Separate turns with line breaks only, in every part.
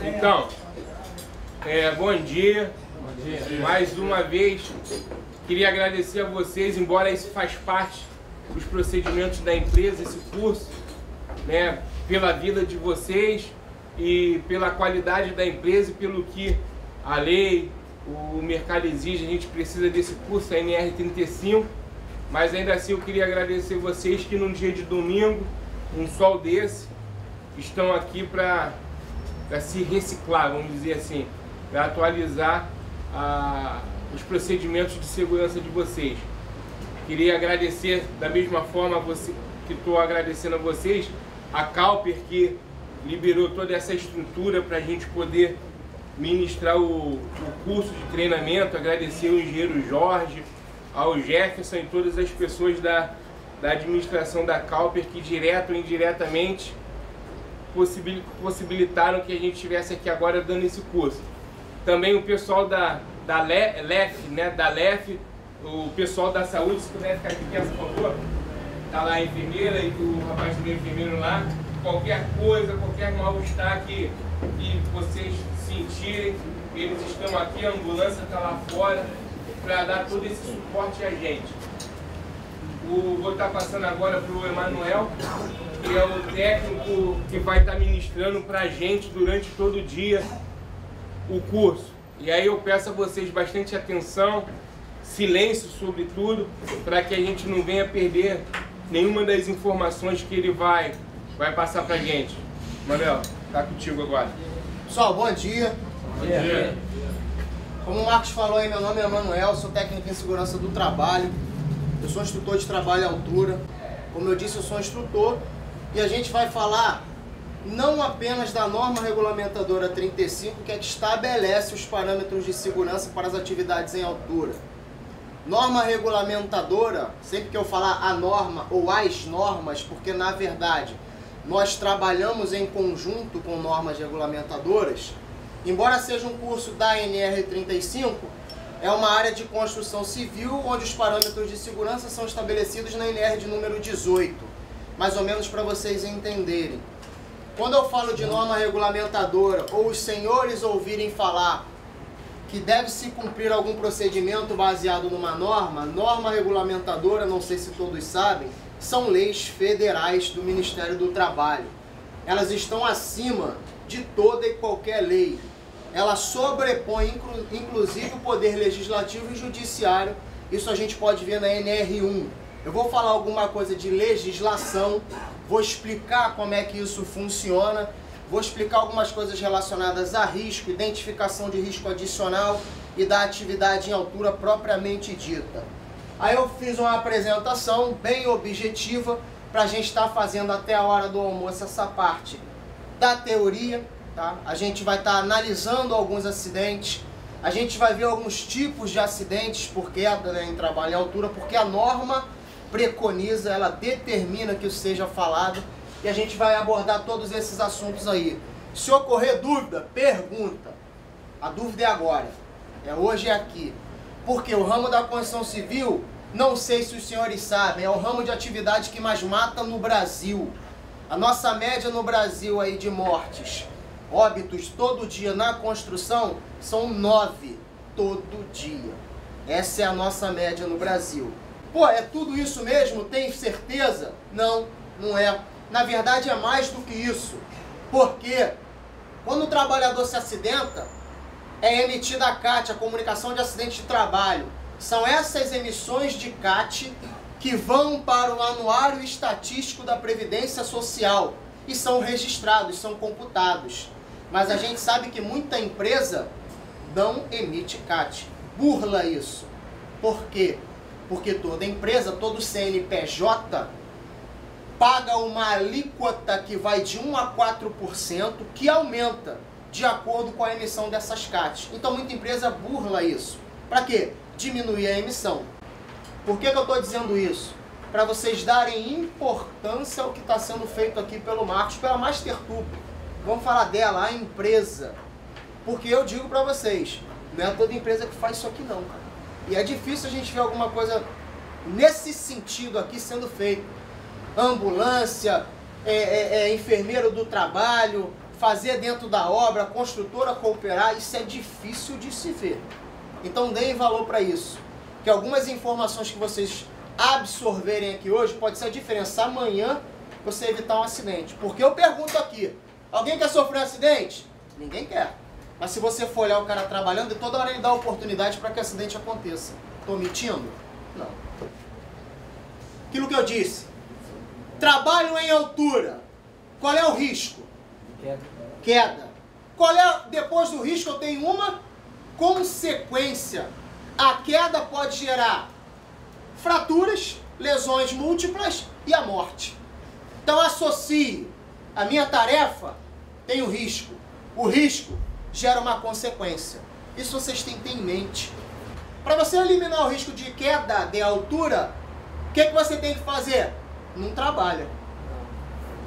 Então, bom dia. Mais uma vez, queria agradecer a vocês, embora isso faz parte dos procedimentos da empresa, esse curso, né, pela vida de vocês e pela qualidade da empresa e pelo que a lei, o mercado exige. A gente precisa desse curso, a NR35, mas ainda assim eu queria agradecer vocês que num dia de domingo, um sol desse, estão aqui para se reciclar, vamos dizer assim, para atualizar os procedimentos de segurança de vocês. Queria agradecer da mesma forma que estou agradecendo a vocês, a Cowper, que liberou toda essa estrutura para a gente poder ministrar o curso de treinamento. Agradecer ao engenheiro Jorge, ao Jefferson e todas as pessoas da administração da Cowper que direto ou indiretamente possibilitaram que a gente estivesse aqui agora dando esse curso. Também o pessoal da LEF, né, da LEF, o pessoal da saúde, se puder ficar aqui, por favor. Tá lá a enfermeira e o rapaz do enfermeiro lá. Qualquer coisa, qualquer mal-estar que vocês sentirem, eles estão aqui, a ambulância está lá fora para dar todo esse suporte a gente. Vou estar passando agora para o Emanuel, que é o técnico que vai estar ministrando para a gente durante todo o dia o curso. E aí eu peço a vocês bastante atenção, silêncio sobretudo, para que a gente não venha perder nenhuma das informações que ele vai passar para a gente. Manuel, tá contigo agora.
Pessoal, bom dia.
Bom dia.
Como o Marcos falou aí, meu nome é Emanuel, sou técnico em segurança do trabalho. Eu sou instrutor de trabalho à altura. Como eu disse, eu sou instrutor e a gente vai falar não apenas da norma regulamentadora 35, que é que estabelece os parâmetros de segurança para as atividades em altura. Norma regulamentadora, sempre que eu falar a norma ou as normas, porque na verdade nós trabalhamos em conjunto com normas regulamentadoras, embora seja um curso da NR35, é uma área de construção civil onde os parâmetros de segurança são estabelecidos na NR de número 18, mais ou menos para vocês entenderem. Quando eu falo de norma regulamentadora, ou os senhores ouvirem falar que deve-se cumprir algum procedimento baseado numa norma regulamentadora, não sei se todos sabem, são leis federais do Ministério do Trabalho. Elas estão acima de toda e qualquer lei. Ela sobrepõe, inclusive, o poder legislativo e judiciário. Isso a gente pode ver na NR1. Eu vou falar alguma coisa de legislação, vou explicar como é que isso funciona, vou explicar algumas coisas relacionadas a risco, identificação de risco adicional e da atividade em altura propriamente dita. Aí eu fiz uma apresentação bem objetiva para a gente estar fazendo até a hora do almoço essa parte da teoria. Tá? A gente vai estar analisando alguns acidentes, a gente vai ver alguns tipos de acidentes, porque em trabalho em altura, porque a norma preconiza, ela determina que isso seja falado, e a gente vai abordar todos esses assuntos aí. Se ocorrer dúvida, pergunta. A dúvida é agora, hoje é aqui. Porque o ramo da construção civil, não sei se os senhores sabem, é o ramo de atividade que mais mata no Brasil. A nossa média no Brasil aí de mortes, óbitos todo dia na construção, são 9 todo dia. Essa é a nossa média no Brasil. Pô, é tudo isso mesmo? Tem certeza? Não, não é. Na verdade é mais do que isso. Porque quando o trabalhador se acidenta, é emitida a CAT, a Comunicação de Acidente de Trabalho. São essas emissões de CAT que vão para o Anuário Estatístico da Previdência Social e são registrados, são computados. Mas a gente sabe que muita empresa não emite CAT, burla isso. Por quê? Porque toda empresa, todo CNPJ, paga uma alíquota que vai de 1 a 4%, que aumenta de acordo com a emissão dessas CATs. Então muita empresa burla isso. Para quê? Diminuir a emissão. Por que eu estou dizendo isso? Para vocês darem importância ao que está sendo feito aqui pelo Marcos, pela Mastertube. Vamos falar dela, a empresa. Porque eu digo para vocês, não é toda empresa que faz isso aqui não, cara. E é difícil a gente ver alguma coisa nesse sentido aqui sendo feito. Ambulância, enfermeiro do trabalho, fazer dentro da obra, construtora cooperar, isso é difícil de se ver. Então deem valor para isso. Que algumas informações que vocês absorverem aqui hoje pode ser a diferença amanhã você evitar um acidente. Porque eu pergunto aqui, alguém quer sofrer um acidente? Ninguém quer. Mas se você for olhar o cara trabalhando, e toda hora ele dá oportunidade para que o acidente aconteça. Estou mentindo? Não. Aquilo que eu disse. Trabalho em altura. Qual é o risco? Queda. Qual é, depois do risco, eu tenho uma consequência. A queda pode gerar fraturas, lesões múltiplas e a morte. Então associe a minha tarefa, tem o risco. O risco gera uma consequência. Isso vocês têm que ter em mente. Para você eliminar o risco de queda de altura, o que você tem que fazer? Não trabalha.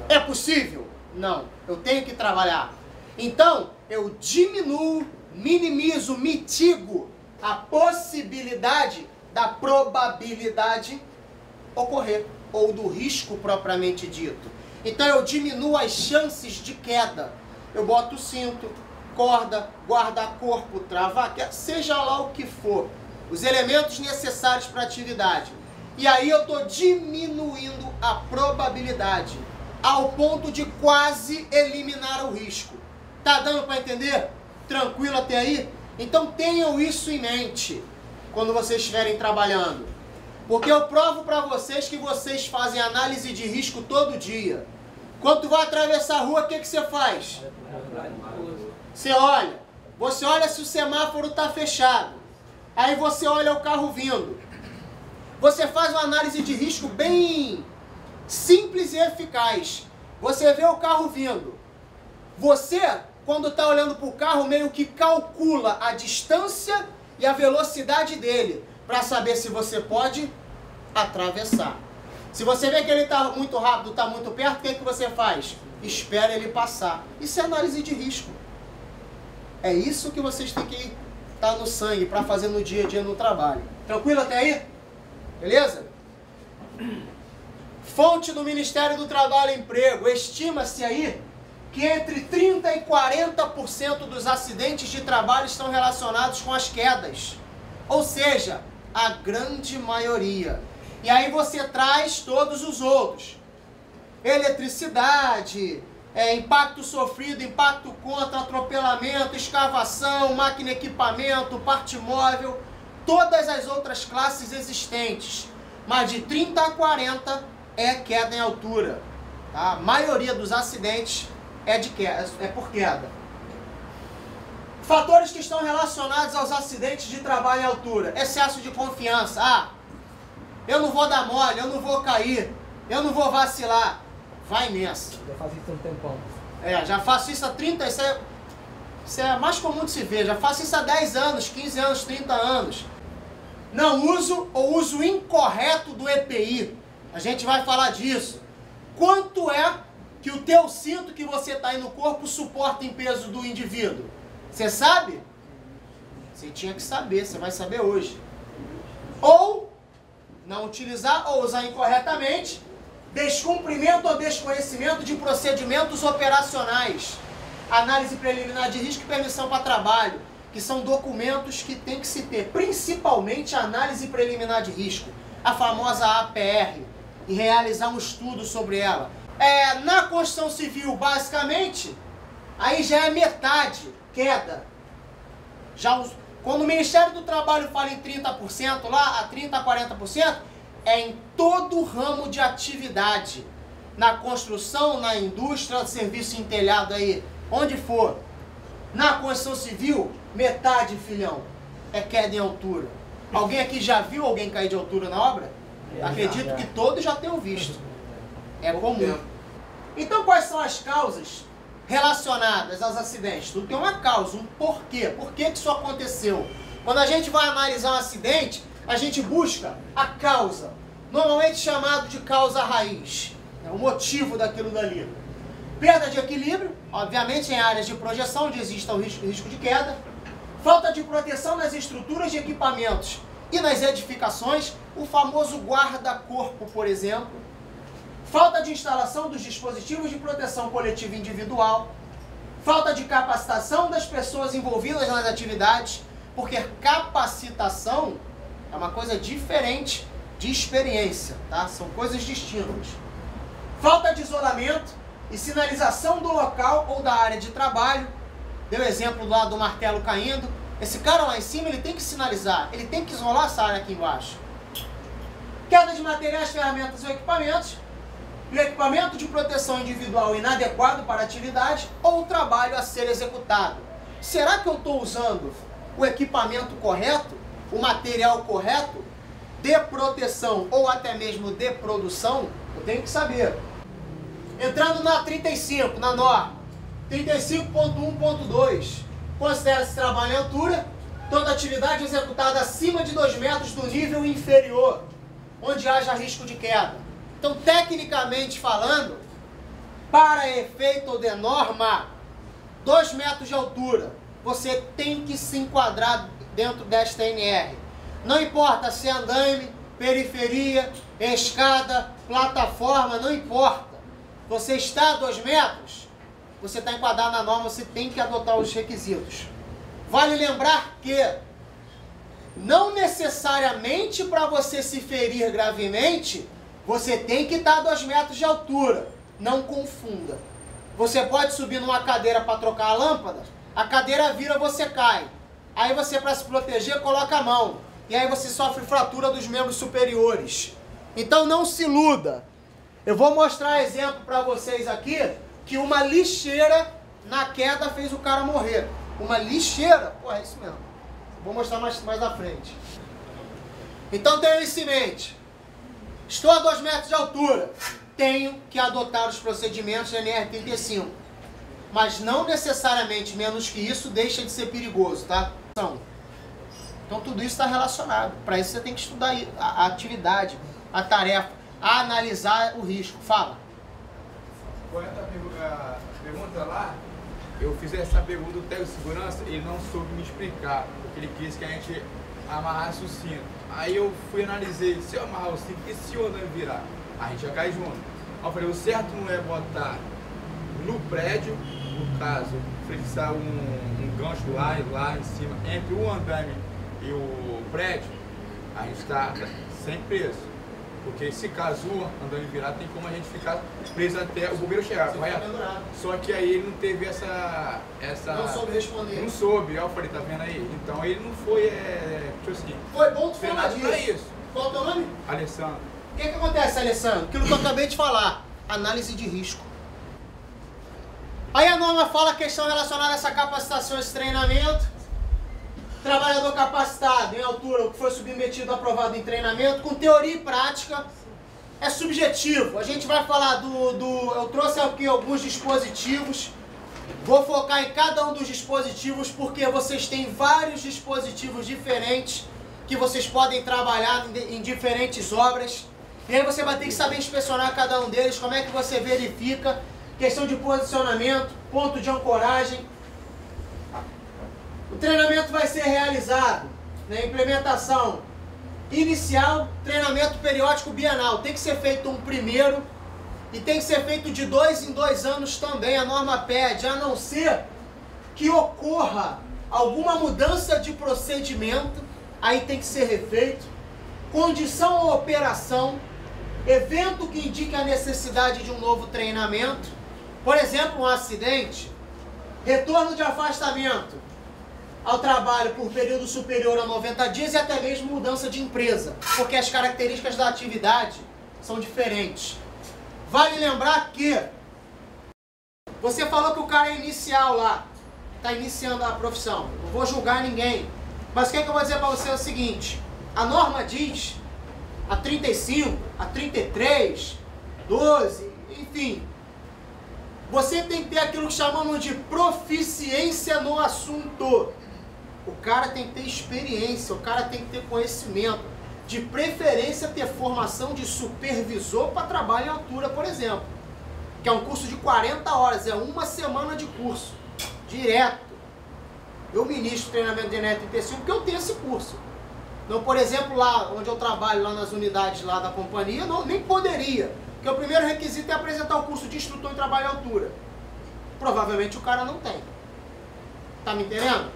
É possível? Não. Eu tenho que trabalhar. Então, eu diminuo, minimizo, mitigo a possibilidade da probabilidade ocorrer, ou do risco propriamente dito. Então, eu diminuo as chances de queda. Eu boto o cinto, corda, guarda-corpo, trava-queda, seja lá o que for. Os elementos necessários para a atividade. E aí eu estou diminuindo a probabilidade ao ponto de quase eliminar o risco. Tá dando para entender? Tranquilo até aí? Então tenham isso em mente quando vocês estiverem trabalhando. Porque eu provo para vocês que vocês fazem análise de risco todo dia. Quando tu vai atravessar a rua, o que você faz? Você olha se o semáforo está fechado. Aí você olha o carro vindo. Você faz uma análise de risco bem simples e eficaz. Você vê o carro vindo. Você, quando está olhando para o carro, meio que calcula a distância e a velocidade dele, para saber se você pode atravessar. Se você vê que ele está muito rápido, está muito perto, o que você faz? Espera ele passar. Isso é análise de risco. É isso que vocês têm que estar no sangue para fazer no dia a dia no trabalho. Tranquilo até aí? Beleza? Fonte do Ministério do Trabalho e Emprego. Estima-se aí que entre 30% e 40% dos acidentes de trabalho estão relacionados com as quedas. Ou seja, a grande maioria. E aí você traz todos os outros. Eletricidade, impacto sofrido, impacto contra, atropelamento, escavação, máquina e equipamento, parte móvel, todas as outras classes existentes. Mas de 30 a 40 é queda em altura. Tá? A maioria dos acidentes é por queda. Fatores que estão relacionados aos acidentes de trabalho em altura. Excesso de confiança. Eu não vou dar mole, eu não vou cair, eu não vou vacilar. Vai nessa.
Já faço isso há um tempão.
Já faço isso há 30, isso é mais comum de se ver. Já faço isso há 10 anos, 15 anos, 30 anos. Não uso ou uso incorreto do EPI. A gente vai falar disso. Quanto é que o teu cinto que você está aí no corpo suporta em peso do indivíduo? Você sabe? Você tinha que saber, você vai saber hoje. Ou não utilizar ou usar incorretamente, descumprimento ou desconhecimento de procedimentos operacionais, análise preliminar de risco e permissão para trabalho, que são documentos que tem que se ter, principalmente a análise preliminar de risco, a famosa APR, e realizar um estudo sobre ela. Na Constituição Civil, basicamente, aí já é metade queda. Quando o Ministério do Trabalho fala em 30%, lá a 30% a 40%, é em todo o ramo de atividade. Na construção, na indústria, serviço em telhado aí, onde for. Na Constituição Civil, metade, filhão, é queda em altura. Alguém aqui já viu alguém cair de altura na obra? Acredito que todos já tenham visto. É comum. Então, quais são as causas relacionadas aos acidentes? Tudo tem uma causa, um porquê. Por que isso aconteceu? Quando a gente vai analisar um acidente, a gente busca a causa, normalmente chamado de causa raiz. É o motivo daquilo dali. Perda de equilíbrio, obviamente em áreas de projeção, onde existe o risco de queda. Falta de proteção nas estruturas de equipamentos e nas edificações, o famoso guarda-corpo, por exemplo. falta de instalação dos dispositivos de proteção coletiva e individual, falta de capacitação das pessoas envolvidas nas atividades, porque capacitação é uma coisa diferente de experiência, tá? São coisas distintas. Falta de isolamento e sinalização do local ou da área de trabalho. Deu exemplo lá do martelo caindo. Esse cara lá em cima, ele tem que sinalizar, ele tem que isolar essa área aqui embaixo. Queda de materiais, ferramentas ou equipamentos. E o equipamento de proteção individual inadequado para a atividade ou o trabalho a ser executado. Será que eu estou usando o equipamento correto, o material correto, de proteção ou até mesmo de produção? Eu tenho que saber. Entrando na 35, na norma, 35.1.2, considera-se trabalho em altura toda atividade executada acima de 2 metros do nível inferior, onde haja risco de queda. Então, tecnicamente falando, para efeito de norma, 2 metros de altura, você tem que se enquadrar dentro desta NR. Não importa se é andaime, periferia, escada, plataforma, não importa. Você está a 2 metros, você está enquadrado na norma, você tem que adotar os requisitos. Vale lembrar que não necessariamente para você se ferir gravemente, você tem que estar a 2 metros de altura. Não confunda. Você pode subir numa cadeira para trocar a lâmpada, a cadeira vira, você cai. Aí você, para se proteger, coloca a mão. E aí você sofre fratura dos membros superiores. Então não se iluda. Eu vou mostrar exemplo para vocês aqui que uma lixeira na queda fez o cara morrer. Uma lixeira? Pô, é isso mesmo. Vou mostrar mais à frente. Então tenha isso em mente. Estou a 2 metros de altura. Tenho que adotar os procedimentos da NR35. Mas não necessariamente menos que isso deixa de ser perigoso, tá? Então tudo isso está relacionado. Para isso você tem que estudar a atividade, a tarefa, a analisar o risco. Fala.
Qual é a pergunta lá? Eu fiz essa pergunta do técnico de segurança, ele não soube me explicar, porque ele quis que a gente amarrasse o cinto. Aí eu fui analisei, se eu amarrar o cinto, e se o andame virar? A gente ia cair junto. Aí eu falei, o certo não é botar no prédio, no caso, fixar um gancho lá em cima, entre o andame e o prédio, a gente está sem preso. Porque se caso o andame virar, tem como a gente ficar preso até o bombeiro chegar, correto? Só que aí ele não teve essa...
Não soube responder.
Não soube, aí eu falei, tá vendo aí? Então ele não foi, tipo assim...
Foi bom tu falar disso.
Pra isso.
Qual é o teu nome?
Alessandro.
O que acontece, Alessandro? Aquilo que eu acabei de falar. Análise de risco. Aí a norma fala a questão relacionada a essa capacitação, esse treinamento. Trabalhador capacitado em altura, o que foi submetido, aprovado em treinamento, com teoria e prática, é subjetivo. A gente vai falar eu trouxe aqui alguns dispositivos, vou focar em cada um dos dispositivos, porque vocês têm vários dispositivos diferentes, que vocês podem trabalhar em diferentes obras, e aí você vai ter que saber inspecionar cada um deles, como é que você verifica, questão de posicionamento, ponto de ancoragem. O treinamento vai ser realizado na implementação inicial, treinamento periódico bienal. Tem que ser feito um primeiro e tem que ser feito de 2 em 2 anos também. A norma pede, a não ser que ocorra alguma mudança de procedimento, aí tem que ser refeito. Condição ou operação, evento que indique a necessidade de um novo treinamento. Por exemplo, um acidente, retorno de afastamento ao trabalho por período superior a 90 dias e até mesmo mudança de empresa, porque as características da atividade são diferentes. Vale lembrar que você falou que o cara é inicial lá, está iniciando a profissão, não vou julgar ninguém, mas o que eu vou dizer para você é o seguinte, a norma diz, a 35, a 33, 12, enfim, você tem que ter aquilo que chamamos de proficiência no assunto. O cara tem que ter experiência, o cara tem que ter conhecimento. De preferência ter formação de supervisor para trabalho em altura, por exemplo. Que é um curso de 40 horas, é 1 semana de curso. Direto. Eu ministro treinamento de NR35 porque eu tenho esse curso. Não, por exemplo, lá onde eu trabalho, lá nas unidades lá da companhia, não, nem poderia. Porque o primeiro requisito é apresentar o curso de instrutor em trabalho à altura. Provavelmente o cara não tem. Tá me entendendo?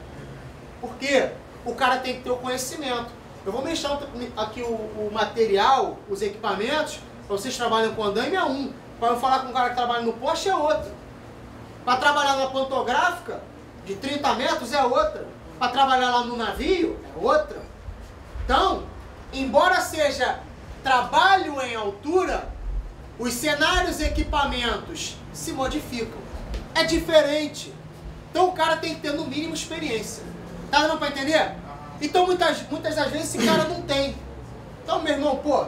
Porque o cara tem que ter o conhecimento. Eu vou mexer aqui o material, os equipamentos, para vocês trabalham com andaime é um. Para eu falar com um cara que trabalha no poste é outro. Para trabalhar na pantográfica de 30 metros é outra. Para trabalhar lá no navio é outra. Então, embora seja trabalho em altura, os cenários e equipamentos se modificam. É diferente. Então o cara tem que ter no mínimo experiência. Tá dando para entender? Então muitas das vezes esse cara não tem. Então, meu irmão, pô,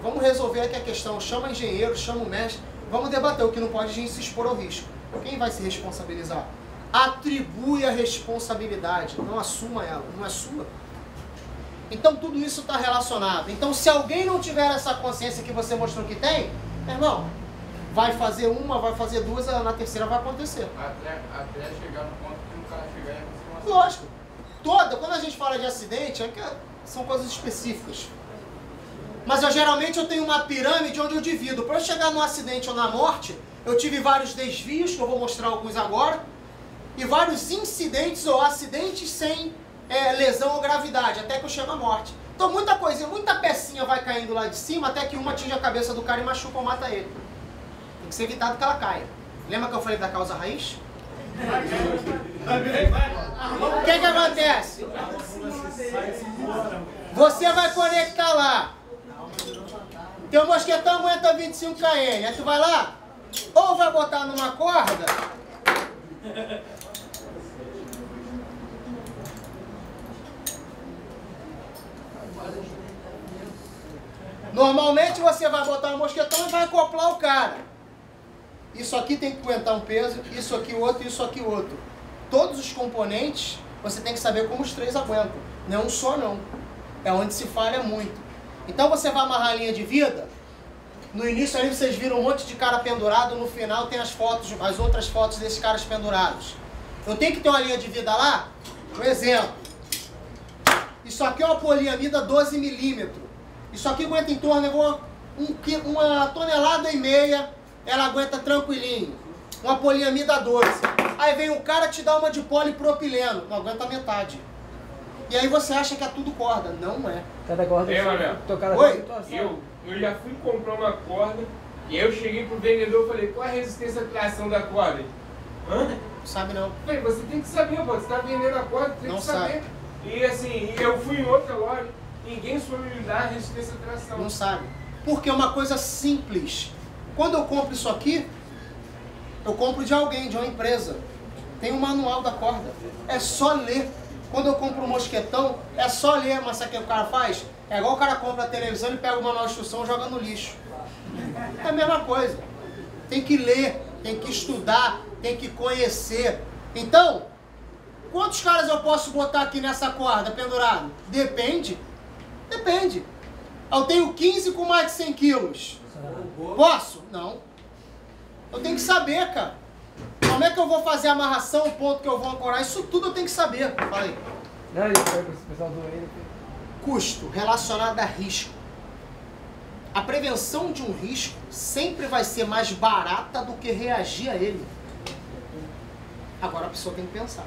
vamos resolver aqui a questão. Chama engenheiro, chama o mestre. Vamos debater. O que não pode a gente se expor ao risco. Quem vai se responsabilizar? Atribui a responsabilidade. Não assuma ela. Não é sua. Então tudo isso está relacionado. Então se alguém não tiver essa consciência que você mostrou que tem, meu irmão, vai fazer uma, vai fazer duas, na terceira vai acontecer.
Até chegar no ponto que o cara chegar e acontecer uma...
Lógico. Quando a gente fala de acidente, são coisas específicas. Mas geralmente eu tenho uma pirâmide onde eu divido. Para eu chegar no acidente ou na morte, eu tive vários desvios, que eu vou mostrar alguns agora, e vários incidentes ou acidentes sem lesão ou gravidade, até que eu chego à morte. Então muita coisinha, muita pecinha vai caindo lá de cima, até que uma atinge a cabeça do cara e machuca ou mata ele. Tem que ser evitado que ela caia. Lembra que eu falei da causa raiz? O que acontece? Você vai conectar lá. Teu mosquetão aguenta 25 km. Aí tu vai lá, ou vai botar numa corda, normalmente você vai botar um mosquetão e vai acoplar o cara. Isso aqui tem que aguentar um peso, isso aqui outro, isso aqui outro. Todos os componentes, você tem que saber como os três aguentam. Não é um só não. É onde se falha muito. Então você vai amarrar a linha de vida. No início ali vocês viram um monte de cara pendurado, no final tem as outras fotos desses caras pendurados. Eu tenho que ter uma linha de vida lá? Um exemplo. Isso aqui é uma poliamida 12 milímetros. Isso aqui aguenta em torno de uma tonelada e meia, ela aguenta tranquilinho. Uma poliamida 12. Aí vem um cara te dá uma de polipropileno, não aguenta metade. E aí você acha que é tudo corda. Não é.
Cada corda tocada
Oi?
situação.
Eu já fui comprar uma corda e eu cheguei pro vendedor e falei, qual é a resistência à tração da corda? Ele, hã?
Não sabe não.
Falei, você tem que saber, pô, você tá vendendo a corda, tem
Não
que saber.
sabe.
E assim, eu fui em outra loja, ninguém soube me dar a resistência à tração.
Não sabe. Porque é uma coisa simples. Quando eu compro isso aqui, eu compro de alguém, de uma empresa. Tem um manual da corda. É só ler. Quando eu compro um mosquetão, é só ler, mas sabe o que o cara faz? É igual o cara compra a televisão e pega o manual de instrução e joga no lixo. É a mesma coisa. Tem que ler, tem que estudar, tem que conhecer. Então, quantos caras eu posso botar aqui nessa corda pendurado? Depende. Depende. Eu tenho 15 com mais de 100 quilos. Posso? Não. Eu tenho que saber, cara. Como é que eu vou fazer a amarração, o ponto que eu vou ancorar? Isso tudo eu tenho que saber. Fala aí.
Não, ele foi com esse pessoal do ele.
Custo relacionado a risco. A prevenção de um risco sempre vai ser mais barata do que reagir a ele. Agora a pessoa tem que pensar.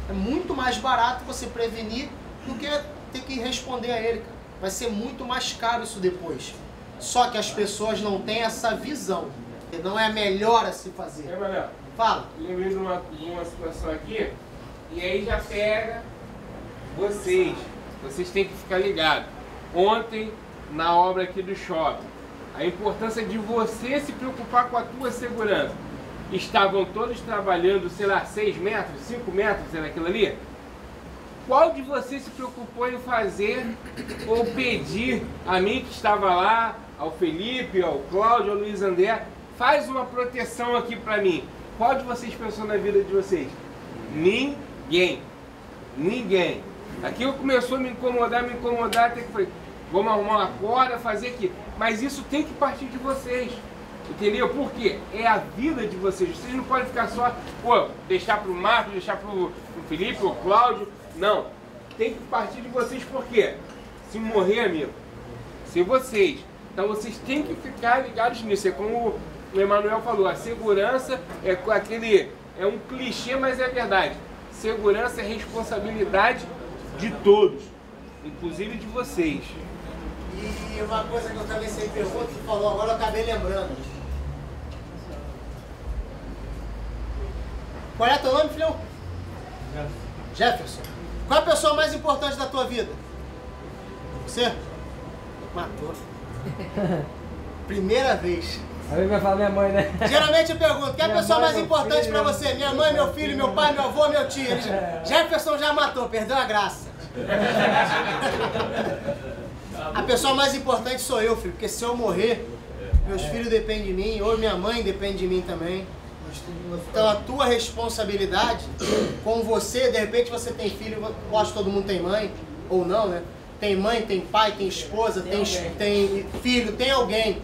É muito mais barato você prevenir do que ter que responder a ele, cara. Vai ser muito mais caro isso depois. Só que as pessoas não têm essa visão. Que não é a melhor a se fazer.
É, Manel,
Fala.
lembrei de uma situação aqui, e aí já pega vocês. Vocês têm que ficar ligados. Ontem, na obra aqui do shopping, a importância de você se preocupar com a tua segurança. Estavam todos trabalhando, sei lá, 6 metros, 5 metros, era aquilo ali? Qual de vocês se preocupou em fazer ou pedir a mim que estava lá, ao Felipe, ao Cláudio, ao Luiz André, faz uma proteção aqui pra mim? Qual de vocês pensou na vida de vocês? Ninguém. Ninguém. Aquilo começou a me incomodar, até que foi, vamos arrumar uma corda, fazer aqui. Mas isso tem que partir de vocês. Entendeu? Por quê? É a vida de vocês. Vocês não podem ficar só, pô, deixar pro Marcos, deixar pro Felipe, pro Cláudio. Não. Tem que partir de vocês, por quê? Se morrer, amigo, se vocês Então vocês têm que ficar ligados nisso. É como o Emanuel falou, a segurança é um clichê, mas é verdade. Segurança é responsabilidade de todos, inclusive de vocês.
E uma coisa que eu também sempre pergunto, que falou agora, eu acabei lembrando. Qual é teu nome, filhão? Jefferson. Qual é a pessoa mais importante da tua vida? Você? Matou. Primeira vez.
Aí vai falar minha mãe, né?
Geralmente eu pergunto, quem é a
Minha
pessoa
mãe,
mais
meu
importante
filho,
pra você? Minha mãe, meu filho, meu pai, meu avô, meu tio. Jefferson já matou, perdeu a graça. A pessoa mais importante sou eu, filho, porque se eu morrer, meus filhos dependem de mim, ou minha mãe depende de mim também. Então a tua responsabilidade com você, de repente você tem filho, lógico que todo mundo tem mãe, ou não, né? Tem mãe, tem pai, tem esposa, tem filho, tem alguém.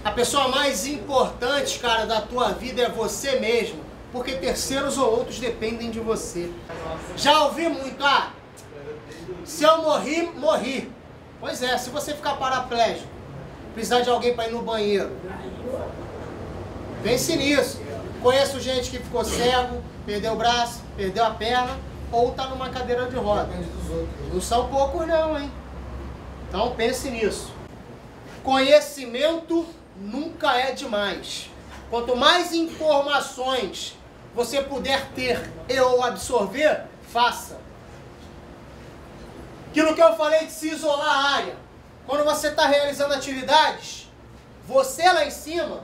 A pessoa mais importante, cara, da tua vida é você mesmo, porque terceiros ou outros dependem de você. Já ouvi muito, se eu morrer, morri. Pois é, se você ficar paraplégico, precisar de alguém para ir no banheiro, pense nisso. Conheço gente que ficou cego, perdeu o braço, perdeu a perna, ou tá numa cadeira de roda. Não são poucos não, hein? Então pense nisso. Conhecimento nunca é demais. Quanto mais informações você puder ter e ou absorver, faça. Aquilo que eu falei de se isolar a área. Quando você está realizando atividades, você lá em cima,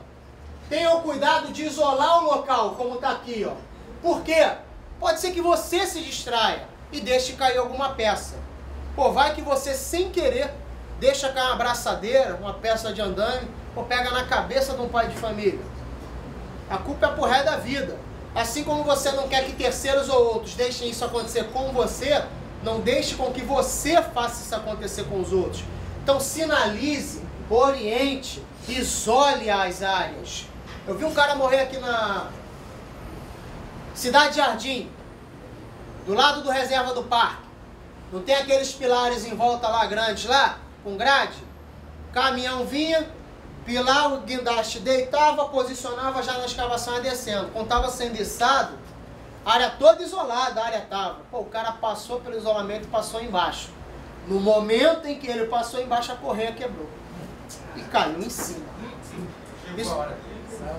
tenha o cuidado de isolar o local, como está aqui, ó. Por quê? Pode ser que você se distraia e deixe cair alguma peça. Pô, vai que você, sem querer, deixa cair uma braçadeira, uma peça de andame, ou pega na cabeça de um pai de família. A culpa é pro resto da vida. Assim como você não quer que terceiros ou outros deixem isso acontecer com você, não deixe com que você faça isso acontecer com os outros. Então sinalize, oriente, isole as áreas. Eu vi um cara morrer aqui na Cidade Jardim, do lado do reserva do parque. Não tem aqueles pilares em volta lá, grandes lá, com grade? O caminhão vinha, pilar, o guindaste deitava, posicionava já na escavação e descendo. Quando estava sendo içado, a área toda isolada, a área estava. Pô, o cara passou pelo isolamento e passou embaixo. No momento em que ele passou embaixo, a correia quebrou. E caiu em cima.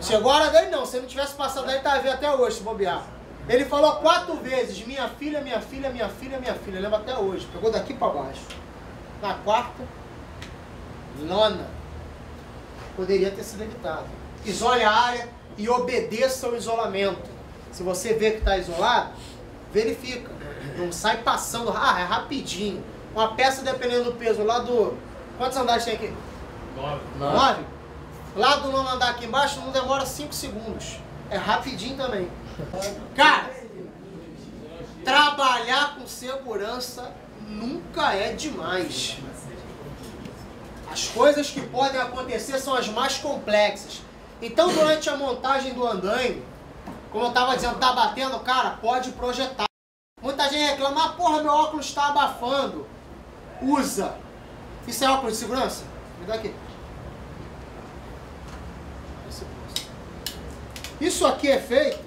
Chegou a hora dele não, se ele não tivesse passado aí, tá vivo até hoje, se bobear. Ele falou 4 vezes, minha filha, minha filha, minha filha, minha filha. Lembra até hoje, pegou daqui para baixo. Na quarta, nona. Poderia ter sido evitado. Isole a área e obedeça ao isolamento. Se você vê que está isolado, verifica. Não sai passando, é rapidinho. Uma peça, dependendo do peso, lá do... Quantos andares tem aqui? 9. Lá do 9º andar aqui embaixo não demora 5 segundos. É rapidinho também. Cara, trabalhar com segurança nunca é demais. As coisas que podem acontecer são as mais complexas. Então, durante a montagem do andaime, como eu estava dizendo, tá batendo, cara, pode projetar. Muita gente reclama, porra, meu óculos está abafando. Usa. Isso é óculos de segurança? Me dá aqui. Isso aqui é feito...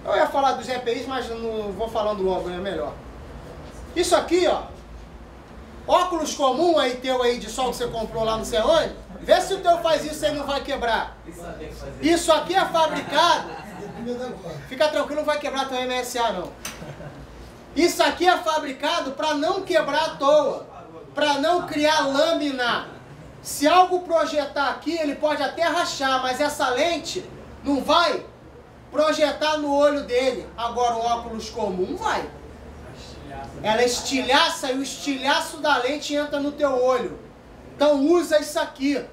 Eu ia falar dos EPIs, mas não vou falando logo, é melhor. Isso aqui, ó. Óculos comum aí teu aí de sol que você comprou lá não sei onde. Vê se o teu faz isso aí, não vai quebrar. Isso aqui é fabricado. Fica tranquilo, não vai quebrar teu MSA não. Isso aqui é fabricado para não quebrar à toa. Para não criar lâmina. Se algo projetar aqui, ele pode até rachar, mas essa lente não vai projetar no olho dele. Agora o óculos comum vai. Ela estilhaça e o estilhaço da lente entra no teu olho. Então usa isso aqui.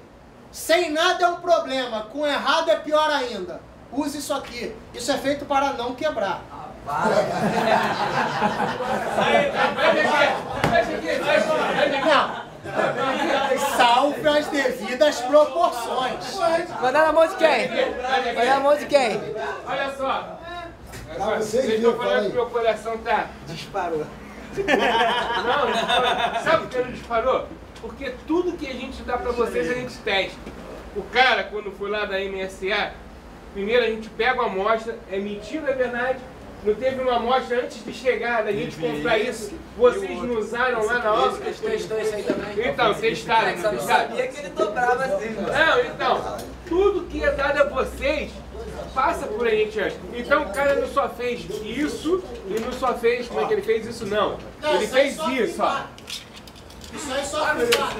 Sem nada é um problema, com errado é pior ainda. Use isso aqui. Isso é feito para não quebrar. Não. Salve as devidas proporções.
Vai dar na mão de quem? Vai dar na mão de quem?
Olha só. Vocês estão falando que meu coração tá...
Disparou.
Não, disparou. Sabe por que ele disparou? porque tudo que a gente dá pra vocês a gente testa. O cara, quando foi lá da MSA, primeiro a gente pega uma amostra, é mentira, é verdade. Não teve uma amostra antes de chegar, da gente comprar isso. Vocês não usaram lá na hora?
Testou isso aí também?
Então, testaram,
Só não sabia que ele dobrava assim, mano.
Não, então, tudo que é dado a vocês, passa por a gente antes. Então o cara não só fez isso, e não só fez, como é que ele fez isso, não. Ele fez isso, ó.
Isso aí só frisar.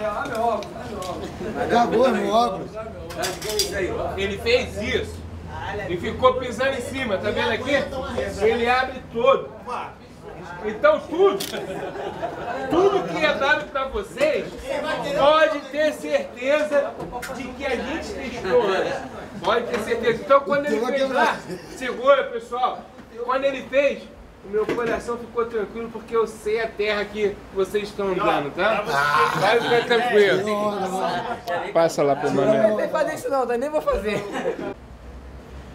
Acabou, meu óculos.
Ele fez isso. E ficou pisando em cima, tá vendo aqui? Ele abre todo. Então tudo que é dado para vocês, pode ter certeza de que a gente testou antes. Pode ter certeza. Então quando ele fez lá, segura pessoal, quando ele fez, o meu coração ficou tranquilo porque eu sei a terra que vocês estão andando, tá? Vai ficar tranquilo. Passa lá pro
Não
Manuel.
vai fazer isso não, nem vou fazer.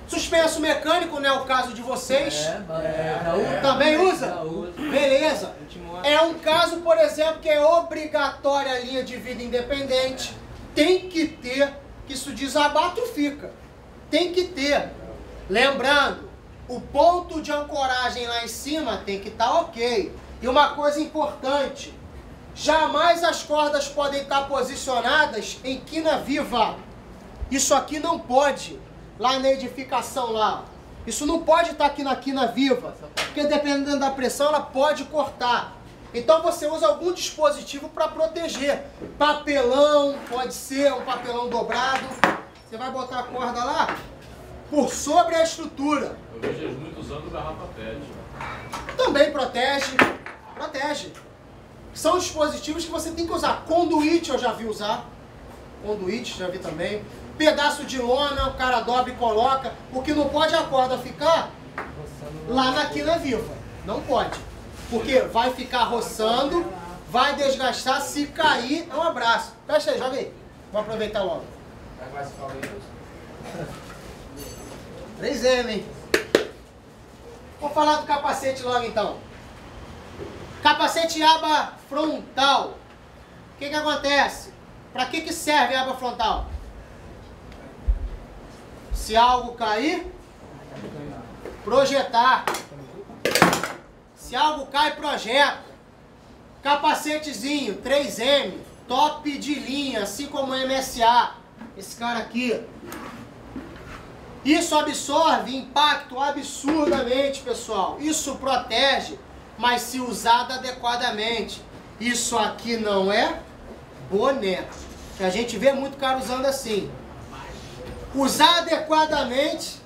Suspenso mecânico, não é o caso de vocês. Também usa? Beleza. É um caso, por exemplo, que é obrigatória a linha de vida independente. Tem que ter, que isso desabar, tu fica. Tem que ter. Lembrando, o ponto de ancoragem lá em cima tem que estar ok. E uma coisa importante, jamais as cordas podem estar posicionadas em quina viva. Isso aqui não pode. Lá na edificação lá. Isso não pode estar aqui na quina viva, porque dependendo da pressão ela pode cortar. Então você usa algum dispositivo para proteger. Papelão, pode ser um papelão dobrado. Você vai botar a corda lá por sobre a estrutura.
Eu vejo eles muito usando garrafa PET.
Também protege. Protege. São dispositivos que você tem que usar. Conduíte eu já vi usar. Conduíte já vi também. Pedaço de lona, o cara dobra e coloca. O que não pode é a corda ficar lá na quina viva. Não pode. Porque vai ficar roçando, vai desgastar, se cair, é um abraço. Fecha aí, joga aí. Vou aproveitar logo. 3M, hein? Vou falar do capacete logo então. Capacete aba frontal. O que acontece? Para que serve a aba frontal? Se algo cair, projetar. Se algo cai, projeta. Capacetezinho 3M, top de linha, assim como o MSA. Esse cara aqui. Isso absorve impacto absurdamente, pessoal. Isso protege, mas se usado adequadamente. Isso aqui não é boné. A gente vê muito cara usando assim. Usar adequadamente,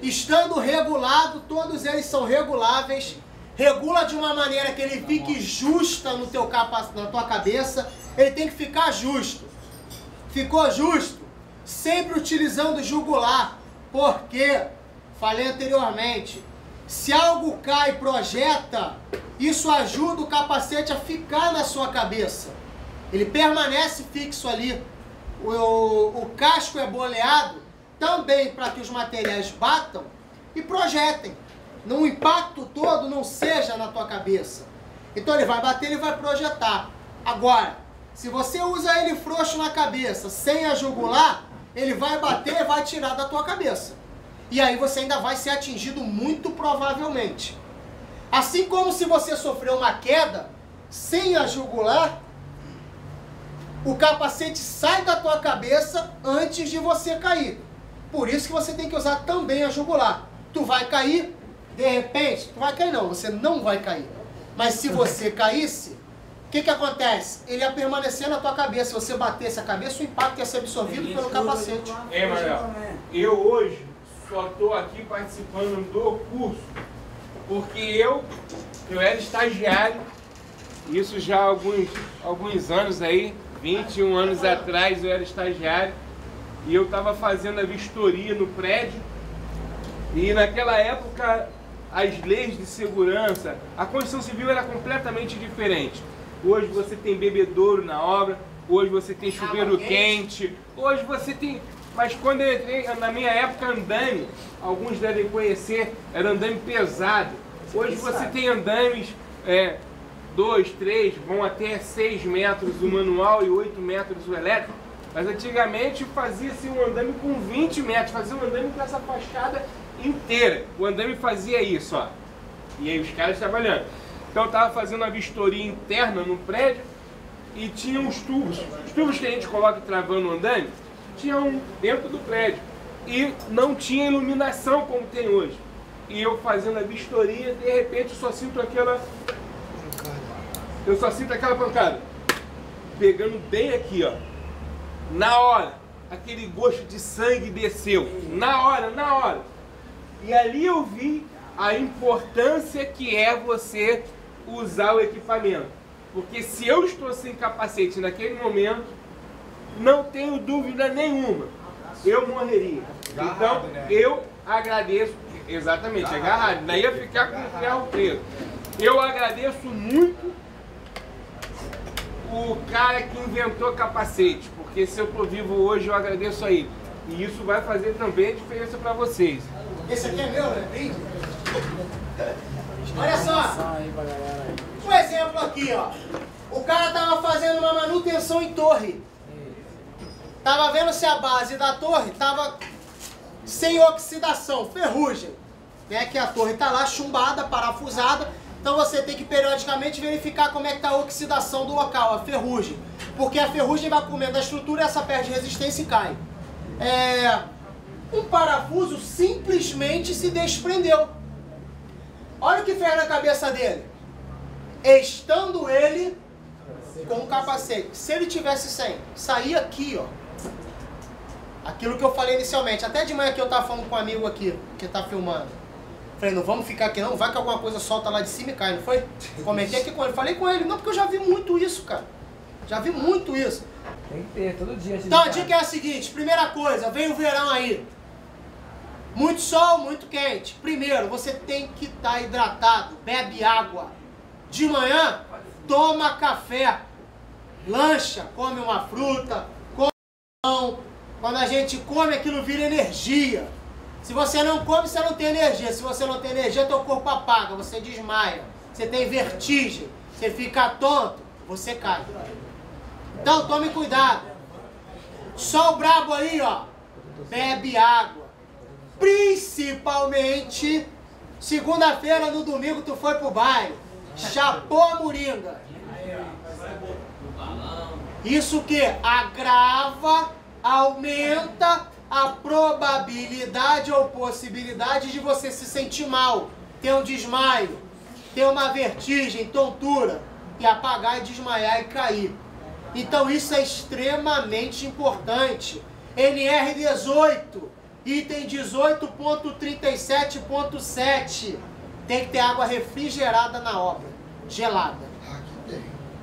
estando regulado, todos eles são reguláveis. Regula de uma maneira que ele fique justa no teu na tua cabeça. Ele tem que ficar justo. Ficou justo? Sempre utilizando o jugular. Porque, falei anteriormente, se algo cai e projeta, isso ajuda o capacete a ficar na sua cabeça. Ele permanece fixo ali. O casco é boleado também para que os materiais batam e projetem. No impacto todo não seja na tua cabeça. Então ele vai bater, ele vai projetar. Agora, se você usa ele frouxo na cabeça, sem a jugular, ele vai bater e vai tirar da tua cabeça. E aí você ainda vai ser atingido muito provavelmente. Assim como se você sofreu uma queda, sem a jugular, o capacete sai da tua cabeça antes de você cair. Por isso que você tem que usar também a jugular. Tu vai cair, de repente, tu vai cair não, você não vai cair. Mas se você caísse, o que acontece? Ele ia permanecer na tua cabeça. Se você batesse a cabeça, o impacto ia ser absorvido pelo capacete.
Manuel, eu hoje só estou aqui participando do curso porque eu era estagiário, isso já há alguns anos aí, 21 anos atrás eu era estagiário e eu estava fazendo a vistoria no prédio e naquela época as leis de segurança, a construção civil era completamente diferente. Hoje você tem bebedouro na obra, hoje você tem chuveiro quente, hoje você tem... Mas quando eu entrei, na minha época, andaime, alguns devem conhecer, era andaime pesado. Hoje você tem andaimes 2, 3, vão até 6 metros o manual e 8 metros o elétrico. Mas antigamente fazia-se um andame com 20 metros, fazia um andame com essa fachada inteira. O andame fazia isso, ó. E aí os caras trabalhando. Então eu estava fazendo a vistoria interna no prédio e tinha os tubos. Os tubos que a gente coloca travando o andame, tinham dentro do prédio. E não tinha iluminação como tem hoje. E eu fazendo a vistoria, de repente eu só sinto aquela pancada. Pegando bem aqui, ó. Na hora, aquele gosto de sangue desceu. Na hora. E ali eu vi a importância que é você usar o equipamento. Porque se eu estou sem capacete naquele momento, não tenho dúvida nenhuma, eu morreria. Então, eu agradeço, exatamente, agarrado, daí ia ficar com o ferro preso. Eu agradeço muito o cara que inventou capacete, porque se eu estou vivo hoje, eu agradeço a ele. E isso vai fazer também a diferença para vocês.
Esse aqui é meu, né? Brinde. Olha só, um exemplo aqui, ó. O cara tava fazendo uma manutenção em torre. Tava vendo se a base da torre tava sem oxidação, ferrugem. Né? Que a torre tá lá chumbada, parafusada. Então você tem que periodicamente verificar como é que tá a oxidação do local, a ferrugem. Porque a ferrugem vai comendo a estrutura e essa perde resistência e cai. Um parafuso simplesmente se desprendeu. Olha o que fez na cabeça dele. Estando ele com o capacete. Se ele tivesse sem, saía aqui, ó. Aquilo que eu falei inicialmente. Até de manhã que eu tava falando com um amigo aqui, que tá filmando. Falei, não vamos ficar aqui não, vai que alguma coisa solta lá de cima e cai, não foi? Comentei aqui com ele, falei com ele. Não, porque eu já vi muito isso, cara. Já vi muito isso.
Tem que ter, todo dia.
Então a dica é a seguinte, primeira coisa, vem o verão aí. Muito sol, muito quente. Primeiro, você tem que estar hidratado, bebe água. De manhã, toma café. Lancha, come uma fruta, come pão. Quando a gente come, aquilo vira energia. Se você não come, você não tem energia. Se você não tem energia, teu corpo apaga, você desmaia. Você tem vertigem, você fica tonto, você cai. Então tome cuidado. Sol brabo aí, ó. Bebe água. Principalmente, segunda-feira, no domingo, tu foi pro baile. Chapou a moringa. Isso que agrava, aumenta a probabilidade ou possibilidade de você se sentir mal, ter um desmaio, ter uma vertigem, tontura, e apagar e desmaiar e cair. Então isso é extremamente importante. NR18, item 18.37.7, tem que ter água refrigerada na obra, gelada.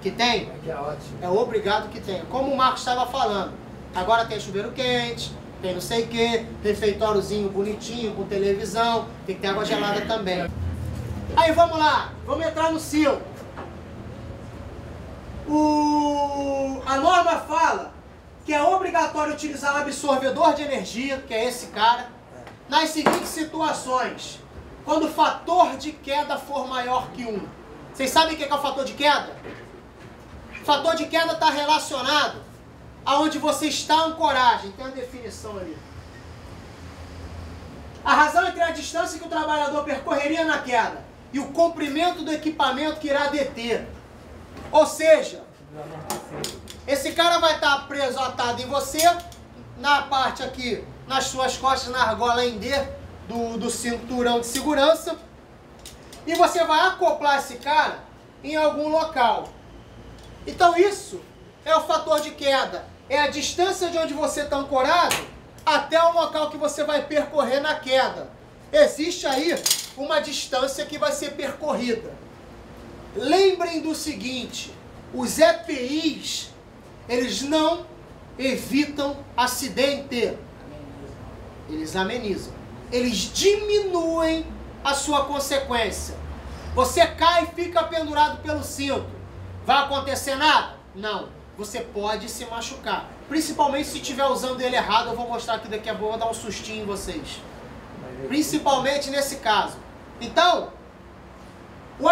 Que tem?
Que é ótimo.
É obrigado que tenha. Como o Marcos estava falando, agora tem chuveiro quente, tem não sei o que, refeitóriozinho bonitinho, com televisão, tem que ter água gelada também. Aí vamos lá, vamos entrar no cio. A norma fala que é obrigatório utilizar um absorvedor de energia, que é esse cara, nas seguintes situações. Quando o fator de queda for maior que 1. Vocês sabem o que é o fator de queda? O fator de queda está relacionado aonde você está a ancoragem. Tem a definição ali. A razão entre a distância que o trabalhador percorreria na queda e o comprimento do equipamento que irá deter. Ou seja, esse cara vai estar preso, atado em você, na parte aqui, nas suas costas, na argola em D do cinturão de segurança, e você vai acoplar esse cara em algum local. Então isso é o fator de queda, é a distância de onde você está ancorado até o local que você vai percorrer na queda. Existe aí uma distância que vai ser percorrida. Lembrem do seguinte, os EPIs, eles não evitam acidente, eles amenizam, eles diminuem a sua consequência. Você cai e fica pendurado pelo cinto. Vai acontecer nada? Não. Você pode se machucar. Principalmente se estiver usando ele errado. Eu vou mostrar aqui daqui a pouco, vou dar um sustinho em vocês. Principalmente nesse caso. Então, o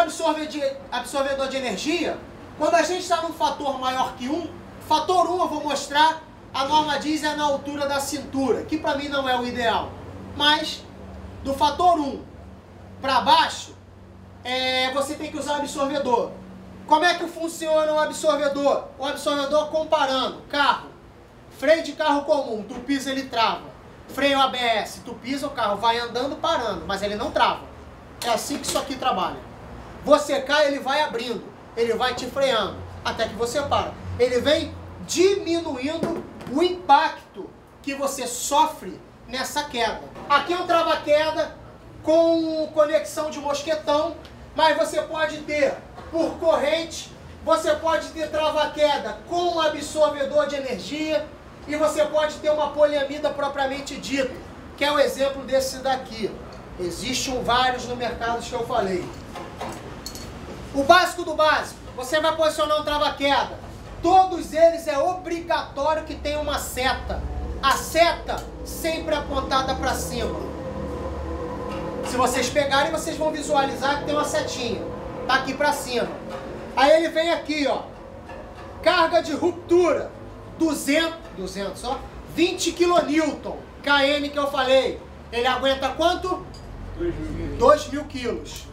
absorvedor de energia, quando a gente está num fator maior que 1, fator 1 eu vou mostrar, a norma diz é na altura da cintura, que para mim não é o ideal. Mas, do fator 1 para baixo, você tem que usar absorvedor. Como é que funciona o absorvedor? O absorvedor comparando carro, freio de carro comum, tu pisa ele trava. Freio ABS, tu pisa o carro, vai andando parando, mas ele não trava. É assim que isso aqui trabalha. Você cai, ele vai abrindo, ele vai te freando, até que você para. Ele vem diminuindo o impacto que você sofre nessa queda. Aqui é um trava-queda com conexão de mosquetão, mas você pode ter por corrente, você pode ter trava-queda com absorvedor de energia e você pode ter uma poliamida propriamente dita, que é o exemplo desse daqui. Existem vários no mercado que eu falei. O básico do básico, você vai posicionar um trava-queda. Todos eles é obrigatório que tenha uma seta. A seta sempre apontada para cima. Se vocês pegarem, vocês vão visualizar que tem uma setinha. Tá aqui para cima. Aí ele vem aqui, ó. Carga de ruptura. 20 kN. KN que eu falei. Ele aguenta quanto? 2.000 quilos.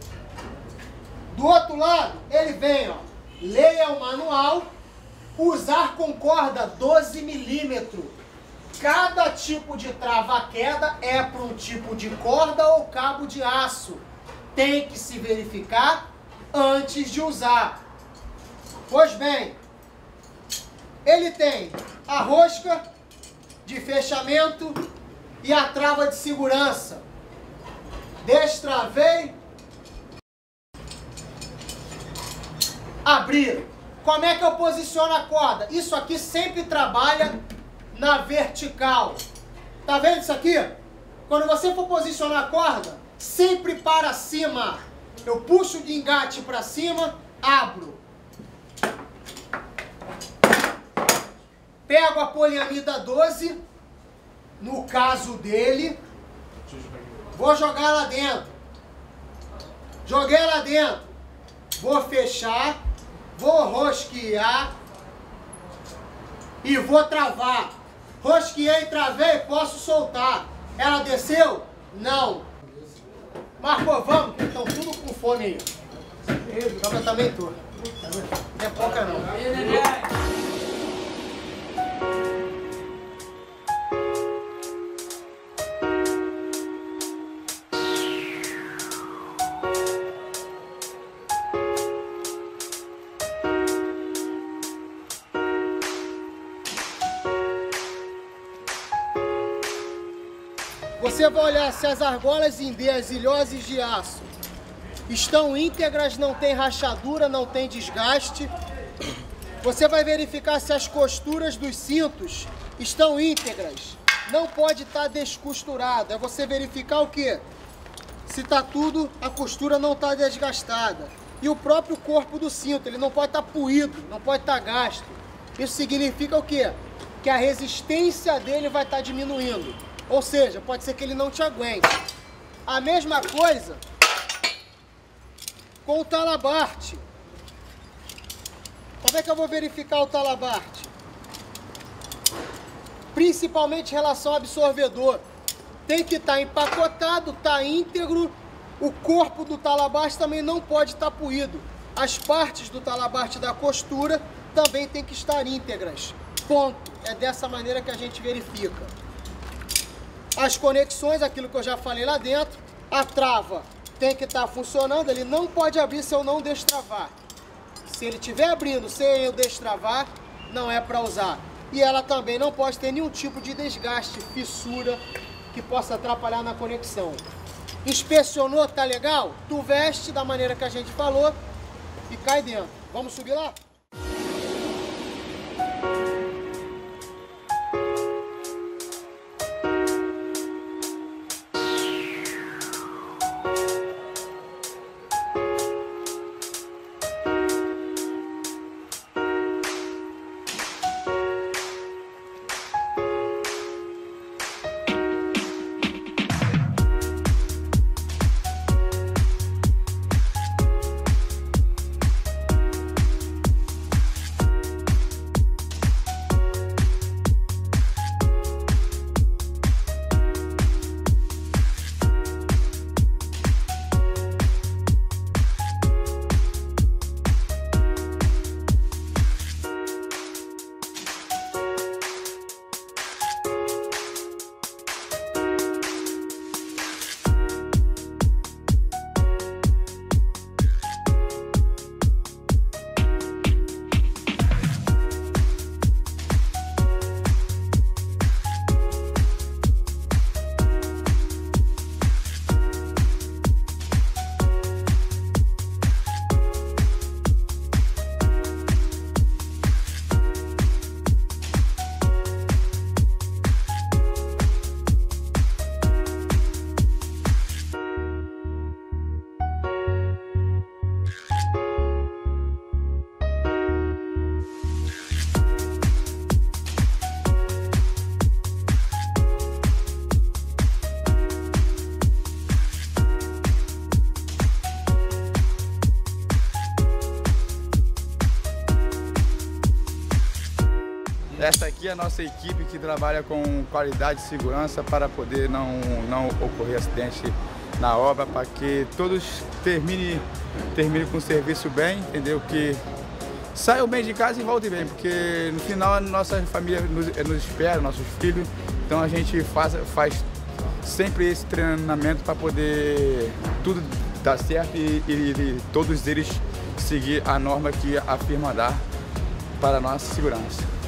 Do outro lado, ele vem, ó. Leia o manual. Usar com corda 12 milímetros. Cada tipo de trava-queda é para um tipo de corda ou cabo de aço. Tem que se verificar antes de usar. Pois bem, ele tem a rosca de fechamento e a trava de segurança. Destravei. Abrir. Como é que eu posiciono a corda? Isso aqui sempre trabalha na vertical. Tá vendo isso aqui? Quando você for posicionar a corda, sempre para cima. Eu puxo o engate para cima, abro. Pego a poliamida 12, no caso dele, vou jogar lá dentro. Joguei lá dentro. Vou fechar, vou rosquear e vou travar. Rosqueei, travei, posso soltar. Ela desceu? Não. Marcou, vamos, que estão tudo com fome aí. Eu também tô. Não é pouca não. Você vai olhar se as argolas em D, as ilhoses de aço, estão íntegras, não tem rachadura, não tem desgaste. Você vai verificar se as costuras dos cintos estão íntegras. Não pode estar descosturado. É você verificar o quê? Se está tudo, a costura não está desgastada. E o próprio corpo do cinto, ele não pode estar puído, não pode estar gasto. Isso significa o quê? Que a resistência dele vai estar diminuindo. Ou seja, pode ser que ele não te aguente. A mesma coisa com o talabarte. Como é que eu vou verificar o talabarte? Principalmente em relação ao absorvedor. Tem que estar empacotado, está íntegro. O corpo do talabarte também não pode estar puído. As partes do talabarte da costura também tem que estar íntegras. Ponto. É dessa maneira que a gente verifica. As conexões, aquilo que eu já falei lá dentro, a trava tem que estar funcionando, ele não pode abrir se eu não destravar. Se ele estiver abrindo sem eu destravar, não é para usar. E ela também não pode ter nenhum tipo de desgaste, fissura, que possa atrapalhar na conexão. Inspecionou, tá legal? Tu veste da maneira que a gente falou e cai dentro. Vamos subir lá?
Essa aqui é a nossa equipe que trabalha com qualidade e segurança para poder não ocorrer acidente na obra, para que todos terminem com o serviço bem, entendeu? Que saiam bem de casa e voltem bem, porque no final a nossa família nos espera, nossos filhos, então a gente faz sempre esse treinamento para poder tudo dar certo e todos eles seguir a norma que a firma dá para a nossa segurança.